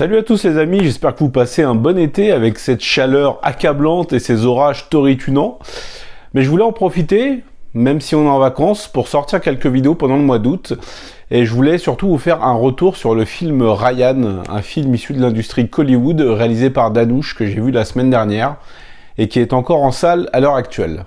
Salut à tous les amis, j'espère que vous passez un bon été avec cette chaleur accablante et ces orages torritunants. Mais je voulais en profiter, même si on est en vacances, pour sortir quelques vidéos pendant le mois d'août. Et je voulais surtout vous faire un retour sur le film Ryan, un film issu de l'industrie Hollywood réalisé par Danouche que j'ai vu la semaine dernière et qui est encore en salle à l'heure actuelle.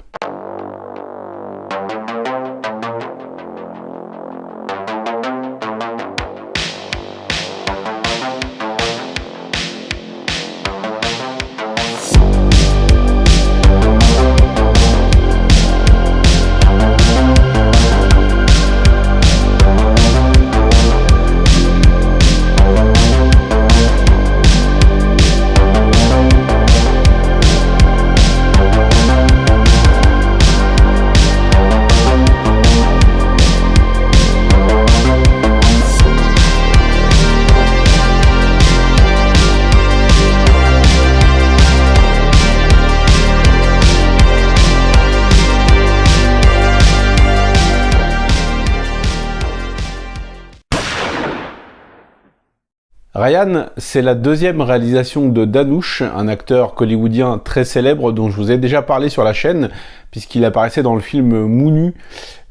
Ryan, c'est la deuxième réalisation de Danouche, un acteur hollywoodien très célèbre dont je vous ai déjà parlé sur la chaîne, puisqu'il apparaissait dans le film Moonu,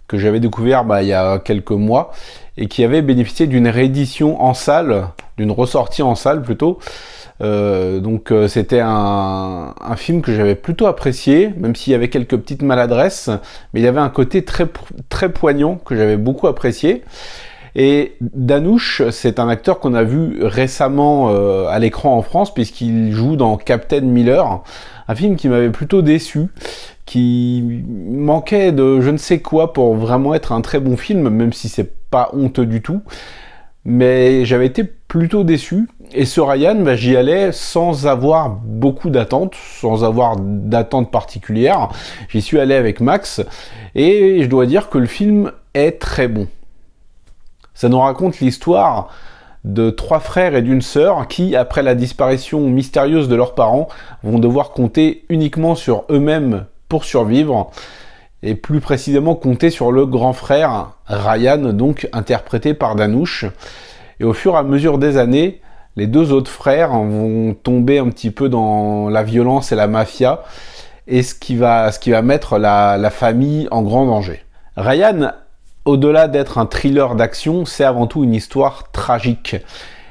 que j'avais découvert il y a quelques mois, et qui avait bénéficié d'une réédition en salle, d'une ressortie en salle plutôt. C'était un film que j'avais plutôt apprécié, même s'il y avait quelques petites maladresses, mais il y avait un côté très poignant que j'avais beaucoup apprécié. Et Danouche, c'est un acteur qu'on a vu récemment à l'écran en France, puisqu'il joue dans Captain Miller, un film qui m'avait plutôt déçu, qui manquait de je ne sais quoi pour vraiment être un très bon film, même si c'est pas honteux du tout. Mais j'avais été plutôt déçu. Et ce Ryan, j'y allais sans avoir beaucoup d'attentes, sans avoir d'attentes particulières. J'y suis allé avec Max, et je dois dire que le film est très bon. Ça nous raconte l'histoire de trois frères et d'une sœur qui, après la disparition mystérieuse de leurs parents, vont devoir compter uniquement sur eux-mêmes pour survivre, et plus précisément compter sur le grand frère, Ryan, donc interprété par Danouche. Et au fur et à mesure des années, les deux autres frères vont tomber un petit peu dans la violence et la mafia, et ce qui va mettre la famille en grand danger. Ryan, au-delà d'être un thriller d'action, c'est avant tout une histoire tragique.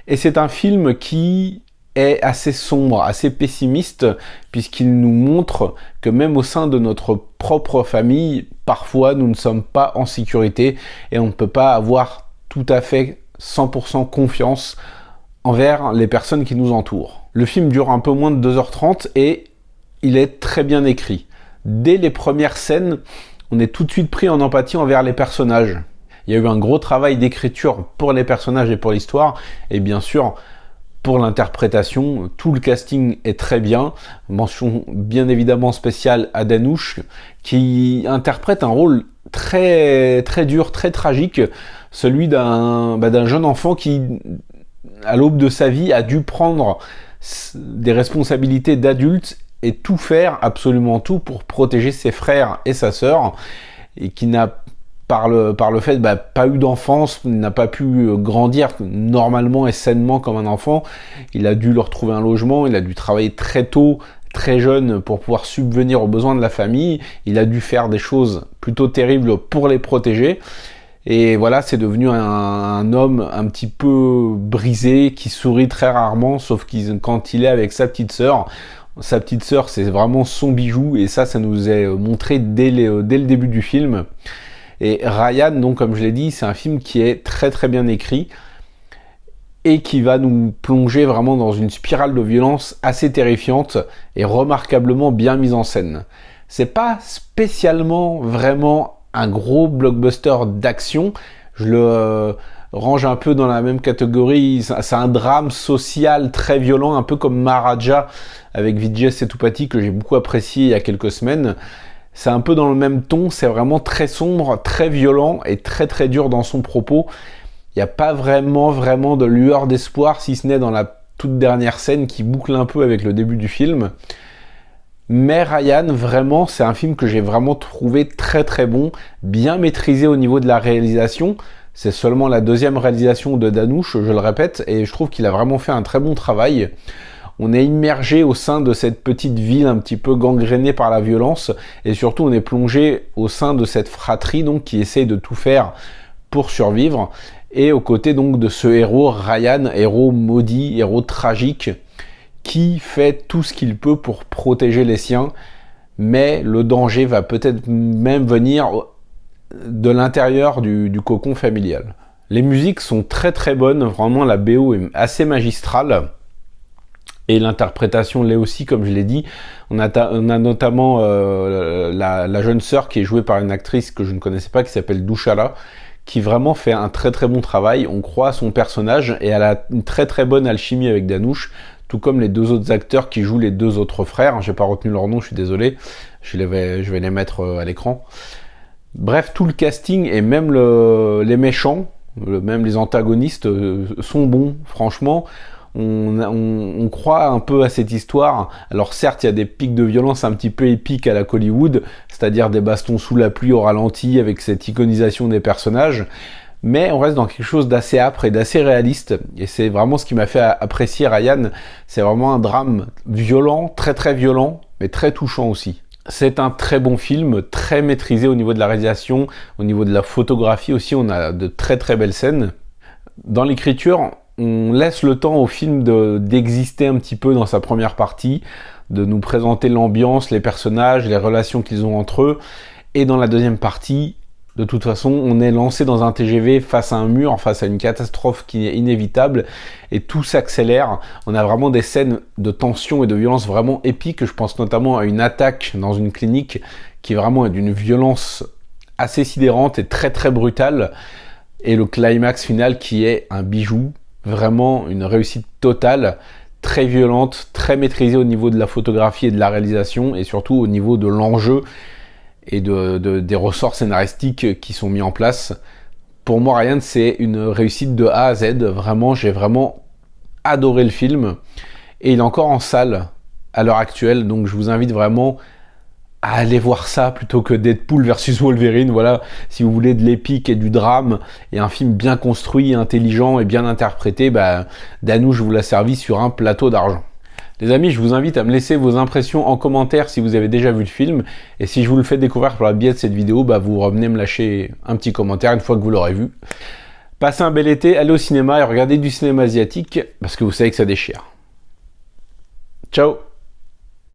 Et c'est un film qui est assez sombre, assez pessimiste, puisqu'il nous montre que même au sein de notre propre famille, parfois nous ne sommes pas en sécurité et on ne peut pas avoir tout à fait 100% confiance envers les personnes qui nous entourent. Le film dure un peu moins de 2h30 et il est très bien écrit. Dès les premières scènes, on est tout de suite pris en empathie envers les personnages. Il y a eu un gros travail d'écriture pour les personnages et pour l'histoire, et bien sûr, pour l'interprétation, tout le casting est très bien. Mention bien évidemment spéciale à Danouche, qui interprète un rôle très dur, très tragique, celui d'un jeune enfant qui, à l'aube de sa vie, a dû prendre des responsabilités d'adulte et tout faire, absolument tout, pour protéger ses frères et sa sœur, et qui n'a, par le fait, pas eu d'enfance, n'a pas pu grandir normalement et sainement comme un enfant. Il a dû leur trouver un logement, il a dû travailler très tôt, très jeune, pour pouvoir subvenir aux besoins de la famille. Il a dû faire des choses plutôt terribles pour les protéger. Et voilà, c'est devenu un homme un petit peu brisé, qui sourit très rarement, sauf quand il est avec sa petite sœur. Sa petite sœur, c'est vraiment son bijou, et ça nous est montré dès le début du film. Et Ryan, donc comme je l'ai dit, c'est un film qui est très bien écrit et qui va nous plonger vraiment dans une spirale de violence assez terrifiante et remarquablement bien mise en scène. C'est pas spécialement vraiment un gros blockbuster d'action, je le range un peu dans la même catégorie. C'est un drame social très violent, un peu comme Maharaja avec Vijay Sethupathi, que j'ai beaucoup apprécié il y a quelques semaines. C'est un peu dans le même ton, c'est vraiment très sombre, très violent et très dur dans son propos. Il n'y a pas vraiment de lueur d'espoir, si ce n'est dans la toute dernière scène qui boucle un peu avec le début du film. Mais Ryan, vraiment, c'est un film que j'ai vraiment trouvé très bon, bien maîtrisé au niveau de la réalisation. C'est seulement la deuxième réalisation de Danouche, je le répète, et je trouve qu'il a vraiment fait un très bon travail. On est immergé au sein de cette petite ville un petit peu gangrénée par la violence, et surtout on est plongé au sein de cette fratrie donc qui essaye de tout faire pour survivre, et aux côtés donc de ce héros Ryan, héros maudit, héros tragique, qui fait tout ce qu'il peut pour protéger les siens, mais le danger va peut-être même venir de l'intérieur du cocon familial. Les musiques sont très très bonnes, vraiment la BO est assez magistrale. Et l'interprétation l'est aussi, comme je l'ai dit. On a notamment la jeune sœur qui est jouée par une actrice que je ne connaissais pas, qui s'appelle Dushala, qui vraiment fait un très très bon travail. On croit à son personnage et elle a une très très bonne alchimie avec Danouche, tout comme les deux autres acteurs qui jouent les deux autres frères. J'ai pas retenu leur nom, je suis désolé. Je vais les mettre à l'écran. Bref, tout le casting et même les méchants, même les antagonistes sont bons, franchement. On croit un peu à cette histoire. Alors certes, il y a des pics de violence un petit peu épiques à la Hollywood, c'est-à-dire des bastons sous la pluie au ralenti avec cette iconisation des personnages, mais on reste dans quelque chose d'assez âpre et d'assez réaliste, et c'est vraiment ce qui m'a fait apprécier Ryan. C'est vraiment un drame violent, très très violent, mais très touchant aussi. C'est un très bon film, très maîtrisé au niveau de la réalisation, au niveau de la photographie aussi, on a de très très belles scènes. Dans l'écriture, on laisse le temps au film d'exister un petit peu dans sa première partie, de nous présenter l'ambiance, les personnages, les relations qu'ils ont entre eux. Et dans la deuxième partie, de toute façon, on est lancé dans un TGV face à un mur, face à une catastrophe qui est inévitable, et tout s'accélère. On a vraiment des scènes de tension et de violence vraiment épiques. Je pense notamment à une attaque dans une clinique qui vraiment est d'une violence assez sidérante et très très brutale. Et le climax final qui est un bijou. Vraiment une réussite totale, très violente, très maîtrisée au niveau de la photographie et de la réalisation, et surtout au niveau de l'enjeu et des ressorts scénaristiques qui sont mis en place. Pour moi, Ryan, c'est une réussite de A à Z. Vraiment, j'ai vraiment adoré le film. Et il est encore en salle à l'heure actuelle, donc je vous invite vraiment à aller voir ça plutôt que Deadpool versus Wolverine. Voilà, si vous voulez de l'épique et du drame et un film bien construit, intelligent et bien interprété, Danouche vous l'a servi sur un plateau d'argent. Les amis, je vous invite à me laisser vos impressions en commentaire si vous avez déjà vu le film, et si je vous le fais découvrir par le biais de cette vidéo, vous revenez me lâcher un petit commentaire une fois que vous l'aurez vu. Passez un bel été, allez au cinéma et regardez du cinéma asiatique, parce que vous savez que ça déchire. Ciao!